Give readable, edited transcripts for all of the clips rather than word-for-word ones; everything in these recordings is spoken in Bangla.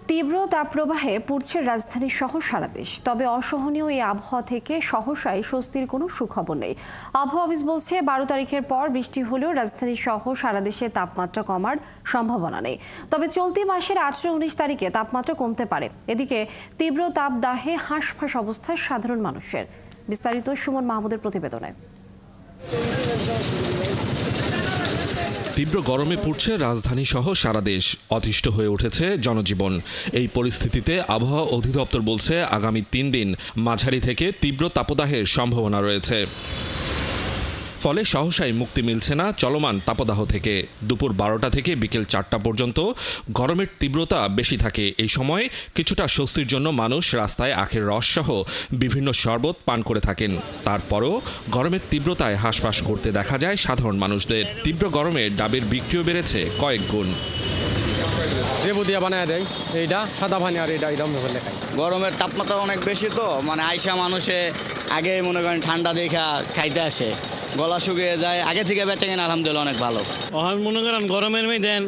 তীব্র তাপপ্রবাহে পুড়ছে রাজধানী সহ সারা দেশ। তবে অসহনীয় এই আবহাওয়া থেকে সহসায় স্বস্তির কোনো সুখবর নেই। আবহাওয়া অফিস বলছে 12 তারিখের পর বৃষ্টি হলেও রাজধানী সহ সারা দেশে তাপমাত্রা কমার সম্ভাবনা নেই। তবে চলতি মাসের 18-19 তারিখে তাপমাত্রা কমতে পারে। এদিকে তীব্র তাপদাহে হাঁসফাঁস অবস্থা সাধারণ মানুষের। বিস্তারিত সুমন মাহমুদের প্রতিবেদনে। তীব্র গরমে পুড়ছে রাজধানী সহ সারা দেশ, অতিষ্ঠ হয়ে উঠেছে জনজীবন। এই পরিস্থিতিতে আবহাওয়া অধিদপ্তর বলছে আগামী 3 দিন মাঝারি থেকে তীব্র তাপদাহের সম্ভাবনা রয়েছে। ফলে সহসাই মুক্তি মিলছে না চলমান তাপদাহ থেকে। দুপুর 12টা থেকে বিকেল 4টা পর্যন্ত গরমের তীব্রতা বেশি থাকে। এই সময় কিছুটা স্বস্তির জন্য মানুষ রাস্তায় আখের রস সহ বিভিন্ন শরবত পান করে থাকেন। তারপরও গরমের তীব্রতায় হাঁসফাঁস করতে দেখা যায় সাধারণ মানুষদের। তীব্র গরমে ডাবের বিক্রিও বেড়েছে কয়েক গুণ। গরমের তাপমাত্রা অনেক বেশি, তো আইসা মানুষে আগে মনে করেন ঠান্ডা দেখা খাইতে আসে, গলা শুকিয়ে যায়। আগে থেকে বেঁচে কিনা আলহামদুলিল্লাহ অনেক ভালো। মনে করেন গরমের দেন,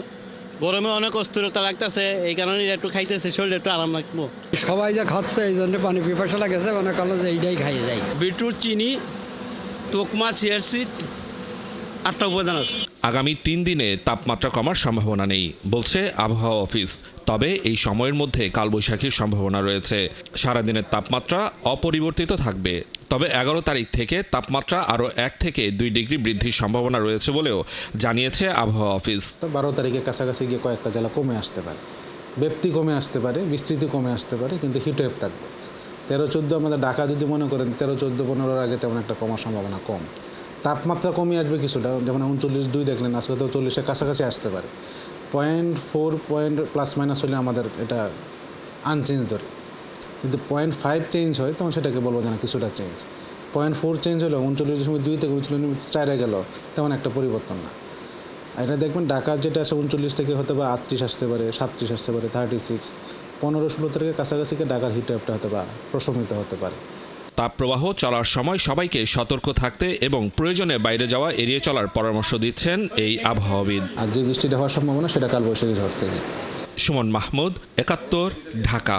গরমে অনেক অস্থিরতা লাগতেছে, এই কারণে একটু খাইতেছে, শরীরে একটু আরাম লাগবো। সবাই যা খাচ্ছে এই জন্য পানি পিপাসা লাগেছে, মনে করলো যে এইটাই খাইয়ে যায়। বিটরুট, চিনি, তোকমা, চিয়ার সিড, 8টা উপাদান আছে। আগামী 3 দিনে তাপমাত্রা কমার সম্ভাবনা নেই বলছে আবহাওয়া অফিস। তবে এই সময়ের মধ্যে কালবৈশাখীর সম্ভাবনা রয়েছে। সারাদিনের তাপমাত্রা অপরিবর্তিত থাকবে। তবে 11 তারিখ থেকে তাপমাত্রা আরও 1 থেকে 2 ডিগ্রি বৃদ্ধির সম্ভাবনা রয়েছে বলেও জানিয়েছে আবহাওয়া অফিস। 12 তারিখের কাছাকাছি গিয়ে কয়েকটা জেলা কমে আসতে পারে, ব্যাপ্তি কমে আসতে পারে, বিস্তৃতি কমে আসতে পারে, কিন্তু হিটওয়েভ থাকবে। 13-14 আমাদের ঢাকা যদি মনে করেন 13-14-15 আগে তেমন একটা কমার সম্ভাবনা কম। তাপমাত্রা কমে আসবে কিছুটা, যেমন 39.2 দেখলেন, আজকে তো 40-এর কাছাকাছি আসতে পারে। 0.4 পয়েন্ট প্লাস মাইনাস হলে আমাদের এটা আনচেঞ্জ ধরে, কিন্তু 0.5 চেঞ্জ হয় তখন সেটাকে বলবো যে না কিছুটা চেঞ্জ। 0.4 চেঞ্জ হলো 39.2 থেকে 4-এ গেল, তেমন একটা পরিবর্তন না। এটা দেখবেন ঢাকার যেটা আছে 39 থেকে হতে পারে 38 আসতে পারে, 37 আসতে পারে, 36, 15-16 তারিখের কাছাকাছি ঢাকার হিটওয়েভটা হতে পারে, প্রশমিত হতে পারে। তাপপ্রবাহ চলার সময় সবাইকে সতর্ক থাকতে এবং প্রয়োজনে বাইরে যাওয়া এড়িয়ে চলার পরামর্শ দিচ্ছেন এই আবহাওয়াবিদ। আর যে বৃষ্টিটা হওয়ার সম্ভাবনা সেটা কালবৈশাখী ঝড় থেকে। সুমন মাহমুদ, 71, ঢাকা।